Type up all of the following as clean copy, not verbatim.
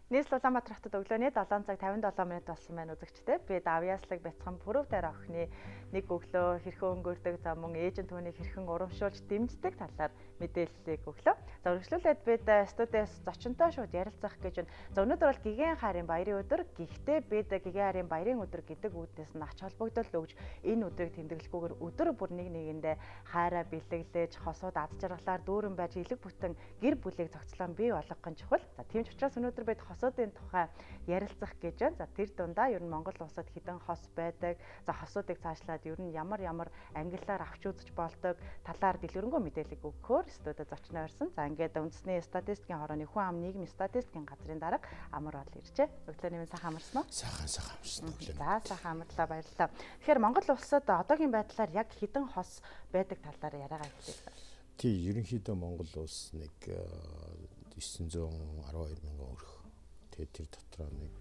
Нийслэл Улаанбаатар хотод өглөөний 7 цаг 57 минут болсон байна үзэгчдээ. Би Давьяаслаг бяцхан пүрэв дээр охины нэг өглөө хэрхэн өнгөрдөг, за мөн ээж нь түүнийг хэрхэн урамшуулж дэмждэг талаар мэдээллийг өглөө. За үргэлжлүүлээд бид студиэс зочинтой шууд ярилцах гэж байна. За өнөөдөр бол Гигэн хайрын баярын өдөр. Гэхдээ бид Гигэн хайрын баярын өдөр гэдэг үүднээс нь ач холбогдол өгж энэ өдрийг тэмдэглэхгүйгээр өдөр бүр нэг нэгэндээ хайраа бэлэглэж, хосууд ад жаргалаар дүүрэн байж илэг бүтэн гэр бүлийг цогцлон бий болгох нь чухал. За тийм ч учраас өнөөдөр бид хосуудын тухай ярилцах гэж байна. За тэр дундаа ер нь Монгол улсад хэдэн хос байдаг. За хосуудыг цаашлаад ер нь ямар ангиллаар авч үзэж болдог талаар дэлгэрэнгүй мэдээлэл өгөхөөр студид зочин орсон. За ингээд үндэсний статистикийн хорооны хүн ам нийгмийн статистикийн газрын дарга Амар бол иржээ. Өглөөний минь сайхан амарсан уу? Сайхан амарсан өглөө. За сайхан амарлаа, баярлалаа. Тэгэхээр Монгол улсад одоогийн байдлаар яг хэдэн хос байдаг талаар яриагаа хэлээ. Тий, ерөнхийдөө Монгол улс нэг 912 мянган өрх. Тэгээд тэр дотроо нэг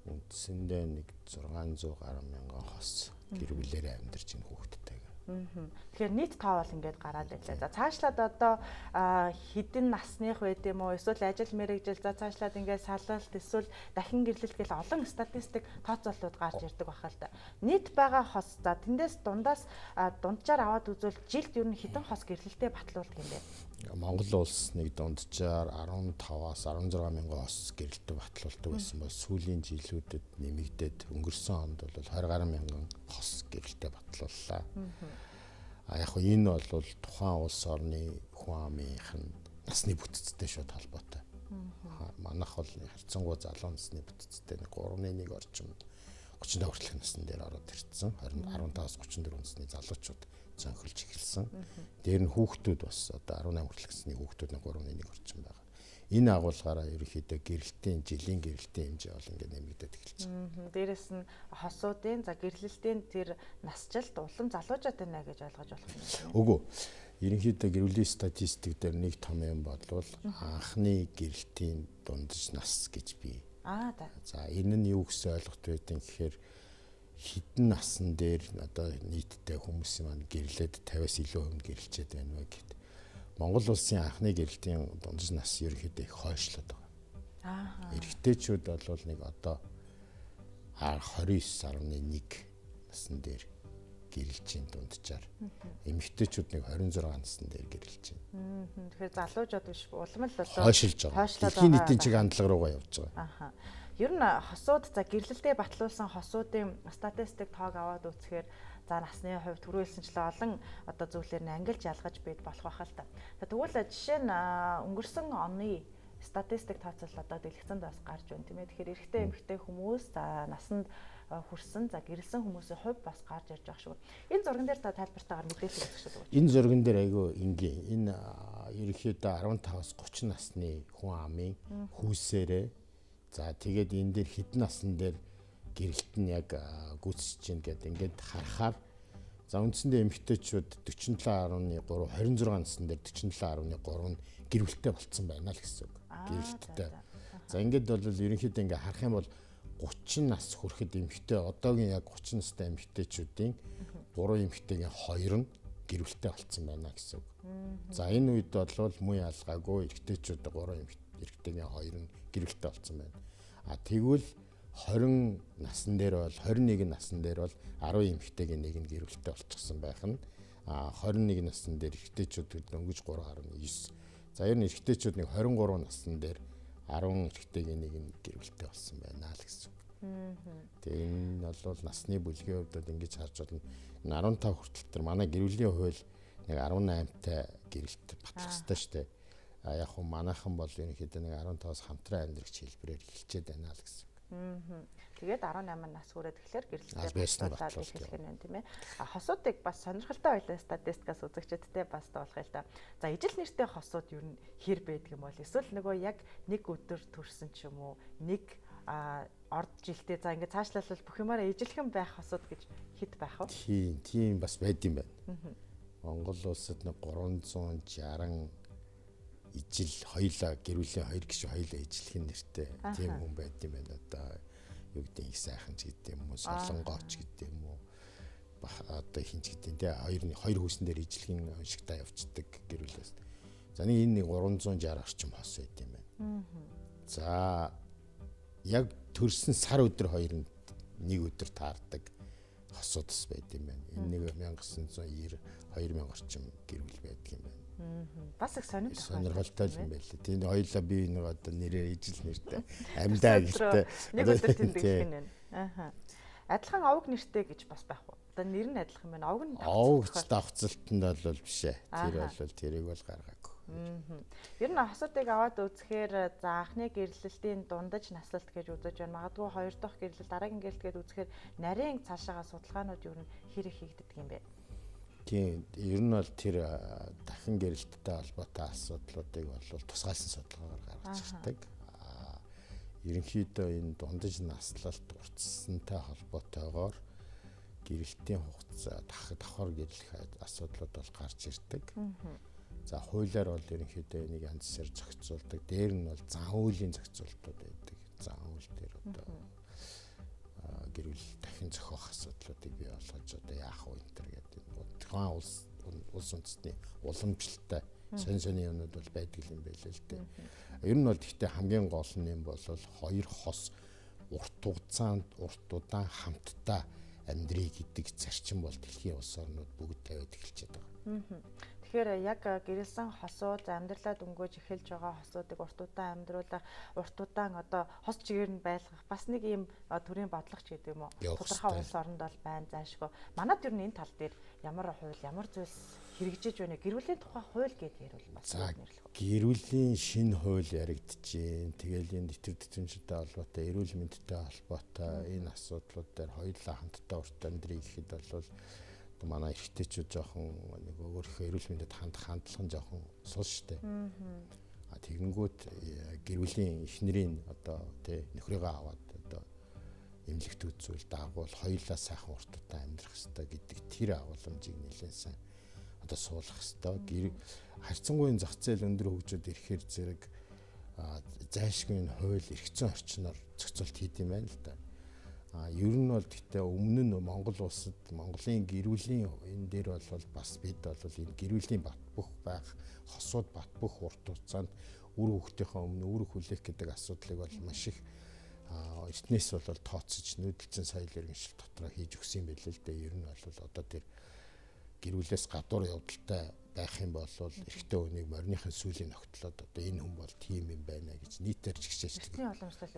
үндсэндээ нэг 600 гаруй мянган хос гэр бүлээрээ амьдарч ийн хүүхэдтэйгээ. Тэгэхээр нийт тоо бол ингээд гараад байлаа. За цаашлаад одоо хэдэн насных байд юм уу? Эсвэл ажил мэргэжил, за цаашлаад ингээд салалт, эсвэл дахин гэрлэлт гэл олон статистик тооцоололууд гарч ирдэг бахал та. Нийт байгаа хос, за тэндээс дунджаар аваад үзвэл жилд ер нь хэдэн хос гэрлэлтэд батлуулдаг юм бэ? Монгол улс нэг дунджаар 15-аас 16 мянган хос гэрэлтэд батлуулдаг байсан бол сүүлийн жилүүдэд нэмэгдээд өнгөрсөн онд бол 20 гаруй мянган хос гэрэлтэд батлууллаа. Яг хөө энэ бол тухайн улс орны хүн амынх нь насны бүтцтэй шууд холбоотой. Манайх бол харьцангуй залуу насны бүтцтэй нэг 3.1 орчим 35 хүртэлх насны дээр ороод ирсэн. 15-аас 34 насны залуучууд зөнхөлж эхэлсэн. Дээр нь хүүхдүүд бас одоо 18 хүртэлх насны хүүхдүүд нэг 3.1 орчим байгаа. Энэ агуулгаараа ерөнхийдөө жилийн гэрэлтийн хэмжээ бол ингээд нэмэгдээд эхэлж байна. Дээрээс нь хосуудын за гэрлэлтийн тэр насжилт улам залуужаад байна гэж ойлгож болох юм. Үгүй. Ерөнхийдөө гэр бүлийн статистик дээр нэг том юм болвол анхны гэрэлтийн дундаж нас гэж бий. За энэ нь юу гэсэн ойлголт байдгийг гэхээр хідэн насан дээр одоо нийтдээ хүмүүсийн маань гэрлээд 50-аас илүү хүнд гэрэлчээд байна вэ гэдэг. Монгол улсын анхны гэрэлтийн дундаж нас ерөнхийдөө их хойшлоод байгаа. Эрэгтэйчүүд бол нэг одоо 29.1 насн дээр гэрэлж ин дунджаар. Эмэгтэйчүүд нэг 26 насн дээр гэрэлж байна. Тэгэхээр залуучууд биш улам л хойшилж байгаа. Дэлхийн нийтийн чиг хандлага руугаа явж байгаа. Ер нь хосууд за гэрлэлтэд батлуулсан хосуудын статистик тоог аваад үзэхээр за насны хувьд түрүүлсэнчлээ олон одоо зүйлээр нь ангилж ялгаж бийд болох байхал та. Тэгвэл жишээ нь өнгөрсөн оны статистик тооцол одоо дэлгэцэнд бас гарч байна тийм ээ. Тэгэхээр эрэгтэй эмэгтэй хүмүүс за насанд хүрсэн за гэрэлсэн хүмүүсийн хувь бас гарч ирж байгаа шүү. Энэ зурган дээр та тайлбартаагаар мэдээлэл өгөх шүү. Энэ зурган дээр айгүй энгийн. Энэ ерөнхийдөө 15-аас 30 насны хүн амын хүүсээрээ за тэгээд энэ дээр хэдэн насн дээр гэрэлт нь яг гүйцэж чинь гэдэг ингээд харахаар за үндсэндээ эмэгтэйчүүд 47.3 26 насн дээр 47.3 нь гэр бүлтэй болцсон байна л гэсэн үг. Гэрэлттэй. За ингээд бол ерөнхийдөө ингээд харах юм бол 30 нас хүрэхэд эмэгтэй одоогийн яг 30 настай эмэгтэйчүүдийн 3 эмэгтэйгийн 2 нь гэр бүлтэй болцсон байна гэсэн үг. За энэ үед бол муу ялгаагүй эрэгтэйчүүд 3 эрэгтэйгийн 2 нь гэр бүлтэй болцсон байна. Тэгвэл 20 насн дээр бол 21 насн дээр бол 10 эмэгтэйгийн нэг нь гэр бүлтэй болчихсон байх нь 21 насн дээр эрэгтэйчүүд дөнгөж 3.9. За ер нь эрэгтэйчүүд нэг 23 насн дээр 10 эрэгтэйгийн нэг нь гэр бүлтэй болсон байна л гэсэн үг. Тэгээ энэ бол насны бүлгийн хувьд ингэж харж байна. 15 хүртэл тэр манай гэр бүлийн хууль нэг 18-тай гэрэлт батлах хэрэгтэй шүү дээ. Яг хөө манайхан бол ерөнхийдөө нэг 15-аас хамтран амьдрах хэлбэрээр эхэлчээд байна л гэсэн. Тэгээд 18 нас хүрээд тэгэхээр гэрлэлтэд батлуулаад эхлэх нь байна тийм ээ. Хосуудыг бас сонирхолтой байлаа статистикаас үзэгчдтэй бас дуулах л да. За ижил нэртэй хосууд юу н хэр байдаг юм бол эсвэл нөгөө яг нэг өдөр төрсэн ч юм уу нэг орд жилдээ за ингээд цаашлал бүх юмараа ижилхэн байх хосууд гэж хэд байх вэ? Тийм бас байд юм байна. Монгол улсад нэг 360 ижил хоёлаа гэр бүлийн 2 гишүүн хоёлаа ижилхэн нэртэй тийм хүн байд юм байна. Одоо юу гэдэг их сайхан ч гэдэг юм уу, солонгооч гэдэг юм уу. Одоо хинч гэдэг те хоёр хүүсэн дээр ижилхэн уншигтаа явцдаг гэр бүлээс. За нэг энэ 360 орчим хос байд юм байна. За яг төрсөн сар өдөр хоёр нь нэг өдөр таардаг хосууд бас байд юм байна. Энэ 1990 2000 орчим гэр бүл байдаг юм байна. Бас их сонирхолтой юм байлээ. Тийм хоёулаа бие нэг одоо нэрээ ижил нэртэй амьдаа гэртэй нэг өдөр тэмдэглэх юм байна. Адилхан овг нэртэй гэж бас байх уу? Одоо нэр нь адилхан байна. Овг давхцалтанд бол биш ээ. Тэр бол тэрийг бол гаргаагүй. Ер нь хосуудыг аваад үзэхээр за анхны гэрлэлтийн дундаж наслалт гэж үзэж байна. Магадгүй хоёр дахь гэрлэлт дараагийн гэрлэлт гэж үзэхээр нарийн цаашаага судалгаанууд ер нь хэр их хийгддэг юм бэ? Тийм ер нь бол тэр дахин гэрэлттэй холбоотой асуудлуудыг бол тусгайлсан судалгаагаар гаргаж ирдэг. Ерөнхийдөө энэ дундаж наслалт уртсантай холбоотойгоор гэрэлтийн хугацаа давхар гэрлэх асуудлууд бол гарч ирдэг. За хуулиар бол ерөнхийдөө энийг янз бүрээр зохицуулдаг. Дээр нь бол зан үйлийн зохицуултууд байдаг. Зан үйл дээр одоо гэр бүл дахин зохиох асуудлуудыг бий болгож одоо яах вэ энэ төр гэдэг. Тухайн улс үндэстний уламжлалтай сонь юмнууд бол байдаг юм байлээ л дээ. Ер нь бол гэхдээ хамгийн гол нь юм бол хоёр хос урт удаан хамтдаа амьдрий гэдэг зарчим бол дэлхийн улс орнууд бүгд тавиад эхэлж байгаа. Тэгэхээр яг гэрэлсэн хосууд амьдралаа дөнгөж эхэлж байгаа хосуудыг урт удаан амьдруулах, урт удаан одоо хос чигээр нь байлгах бас нэг ийм төрлийн бодлого ч гэдэг юм уу. Тодорхой улс оронд бол байна заашгүй. Манайд ер нь энэ тал дээр ямар хууль, ямар зүйлс хэрэгжиж байна? Гэр бүлийн тухай хууль гэдээ ярил бас нэрлэх. Гэр бүлийн шинэ хууль яригдчихээн. Тэгэл энэ итгэл итгэмжтэй холбоотой, эрүүл мэндтэй холбоотой энэ асуудлууд дээр хоёулаа хамтдаа урт амьдрий гэхэд бол манай эрэгтэйчүүд жоохон нэг өөрийнхөө эрүүл мэндэд хандлах нь жоохон сул штэ. Тэгэнгүүт гэр бүлийн эхнэрийн одоо тий нөхрийгөө аваад одоо эмнэлэгт үзүүл даагуул хоёулаа сайхан урт удаан амьдрах хэрэгтэй гэдэг тэр агуулмжийг нэлээд сайн одоо суулгах хэрэгтэй. Харьцангуйн зах зээл өндөр хөгжөөд ирэхээр зэрэг зайлшгүй энэ хууль эргэцэн орчноор зохицуулт хийд юм байна л да. Ер нь бол гэхдээ өмнө нь Монгол улсад Монголын гэр бүлийн энэ дээр бол бас бид бол энэ гэр бүлийн бат бөх байх хосууд бат бөх урт хугацаанд үр хөвгтийнхээ өмнө үр хүлээх гэдэг асуудлыг бол маш их эртнээс бол тооцож нүүдэлчин соёл иргэншил дотроо хийж өгсөн юм билээ л дээ. Ер нь бол одоо тэр гэр бүлээс гадуур явдалтай байх юм бол эрэгтэй хүнийг морныхын сүлийн ногтлоод одоо энэ хүн бол тийм юм байна гэж нийтээр жигсээждэг.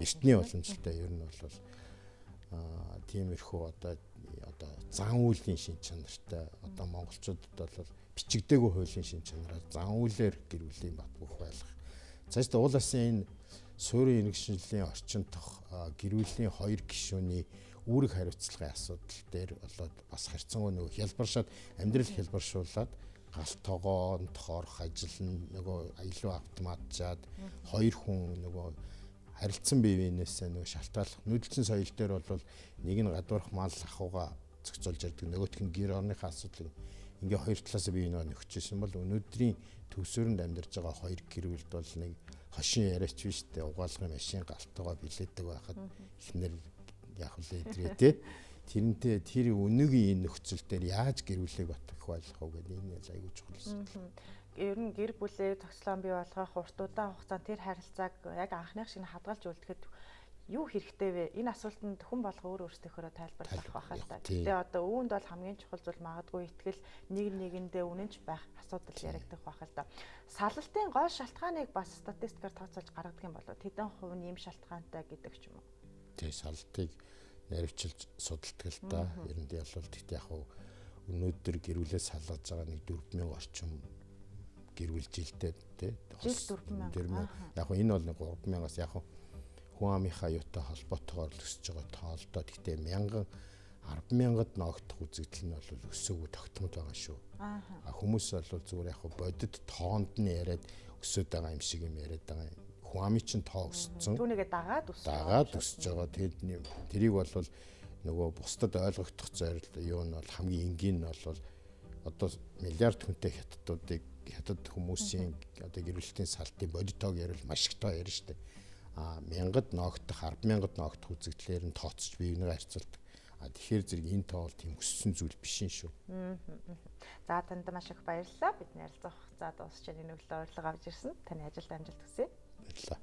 Эртний уламжлалтай ер нь бол тиймэрхүү одоо зан үйлийн шин чанартай одоо монголчуудад бол бичигдээгүй хуулийн шин чанараар зан үйлээр гэр бүлийн бат бөх байлгах. Цааш ууласын энэ суурийн иргэншлийн орчин тох гэр бүлийн хоёр гишүүний үүрэг хариуцлагын асуудал дээр болоод бас харьцангуй нөгөө хялбаршаад амьдрал хялбаршуулад галт тогоонд хорох ажил нь нөгөө илүү автоматжаад хоёр хүн нөгөө харилцсан бие биенээсээ нөгөө шалтгааллах нүүдэлчин соёл дээр бол нэг нь гадуурх мал ахуйгаа зохицуулж ярьдаг нөгөөх нь гэр орныхаа асуудлыг ингээ хоёр талаас бие биенээ нөхчихсэн бол өнөөдрийн төвсөрөнд амьдарч байгаа хоёр гэр бүлд бол нэг хошин яриач биш үү угаалгын машин галтгаа билээдэг байхад эхнэр яг л идрээ тий тэрнтэй тэр өнөгийн энэ нөхцөл дээр яаж гэр бүлийг батгах байлах вэ гэдэг энэ айгүй чухал юм. Ер нь гэр бүлээ зохицлон бий болгох урт удаан хугацаанд тэр харилцааг яг анхных шиг хадгалж үлдэхэд юу хэрэгтэй вэ? Энэ асуултанд хүн болго өөрөөсөө тайлбарлах байх л та. Гэтэ одоо үүнд бол хамгийн чухал зүйл магадгүй итгэл нэг нэгэндээ үнэнч байх асуудал яригдах байх л та. Салалтын гол шалтгааныг бас статистикаар тооцоолж гаргадаг юм болоо тэдэн хувь нь ийм шалтгаантай гэдэг ч юм уу. Тий салтыг наривчилж судалдаг л та. Ер нь бол тэгт яг өнөөдөр гэр бүлээс салгаж байгаа нэг 4000 орчим гэр бүл жилдээ тий 4000 яг энэ бол нэг 3000-аас яг хүн амынхаа аюутай холбоотойгоор л өсөж байгаа тоолдоо. Гэхдээ 100000-д ногдох үзэгдэл нь бол өсөөгүй тогтмол байгаа шүү. Хүмүүс бол зүгээр яг бодит тоонд нь яриад өсөд байгаа юм шиг юм яриад байгаа. Хүн амын чинь тоо өссөн. Түүнийгээ дагаад өсөж байгаа. Тэрийг бол нөгөө бусдад ойлгогдох зорилт юу нь бол хамгийн энгийн нь бол одоо миллиард хүнтэй хятад хүмүүсийн одоо гэр бүлийн салтын бодитоог ярил маш их тоо ярина шүү дээ. 1000-д ногдох 100000-д ногдох үзэгдлээр нь тооцож бие бинийгээ харьцуулдаг. Тэгэхээр зэрэг энэ тоо бол тийм өссөн зүйл биш юм шүү. За танд маш их баярлалаа. Бидний ярилцах хугацаа дуусч энэ өглөө урилга авч ирсэн. Таны ажилд амжилт хүсье. Баярлалаа.